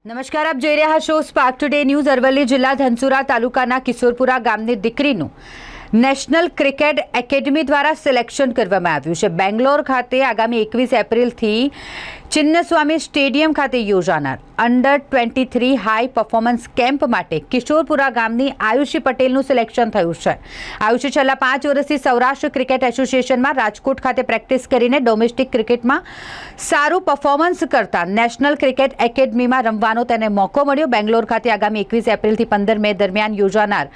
નમસ્કાર, આપ જોઈ રહ્યા છો સ્પાર્ક ટુડે ન્યૂઝ। અરવલ્લી જિલ્લા ધનસુરા તાલુકાના કિશોરપુરા ગામની દીકરીનું નેશનલ ક્રિકેટ એકેડમી દ્વારા સિલેક્શન કરવામાં આવ્યું છે। બેંગ્લોર ખાતે આગામી 21 એપ્રિલથી ચિન્નસ્વામી સ્ટેડિયમ ખાતે યોજાનાર અંડર 23 હાઈ પરફોર્મન્સ કેમ્પ માટે કિશોરપુરા ગામની આયુષી પટેલનું સિલેક્શન થયું છે। આયુષી છેલ્લા 5 વર્ષથી સૌરાષ્ટ્ર ક્રિકેટ એસોસિએશનમાં રાજકોટ ખાતે પ્રેક્ટિસ કરીને ડોમેસ્ટિક ક્રિકેટમાં સારું પરફોર્મન્સ કરતા નેશનલ ક્રિકેટ એકેડમીમાં રમવાનો તેને મોકો મળ્યો। બેંગ્લોર ખાતે આગામી 21 એપ્રિલથી 15 મે દરમિયાન યોજાનાર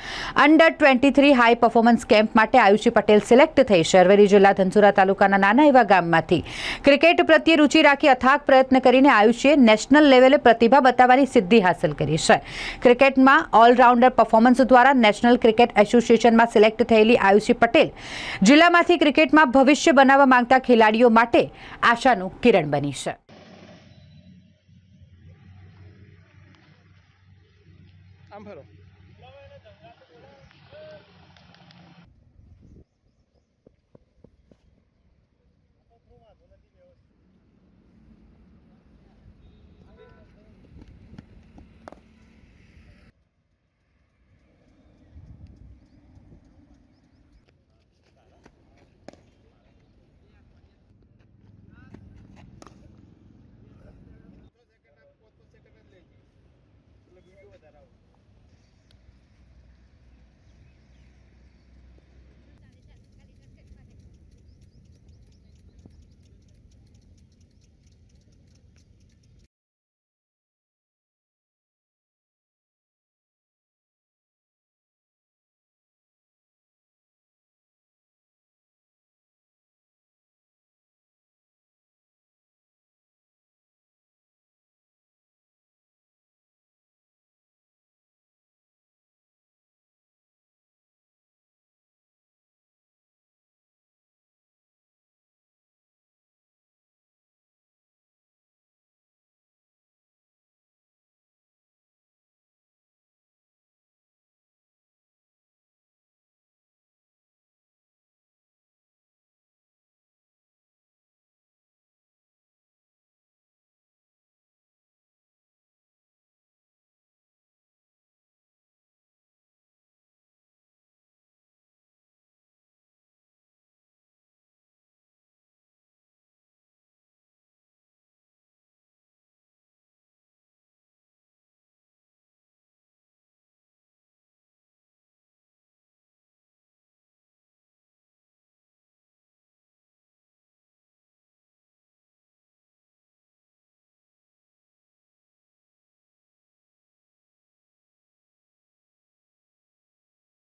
અંડર 23 હાઈ પરફોર્મન્સ કેમ્પ માટે આયુષી પટેલ સિલેક્ટ થઈ છે। અરવલ્લી જિલ્લા ધનસુરા તાલુકાના નાના એવા ગામમાંથી ક્રિકેટ પ્રત્યે રુચિ રાખી અથાગ પ્રયત્ન કરીને આયુષીએ નેશનલ લેવલે પ્રતિભા બતાવવાની સિદ્ધિ હાંસલ કરી છે। ક્રિકેટમાં ઓલરાઉન્ડર પરફોર્મન્સ દ્વારા નેશનલ ક્રિકેટ એસોસિએશનમાં સિલેક્ટ થયેલી આયુષી પટેલ જિલ્લામાંથી ક્રિકેટમાં ભવિષ્ય બનાવવા માંગતા ખેલાડીઓ માટે આશાનું કિરણ બની છે। આમ ફરો।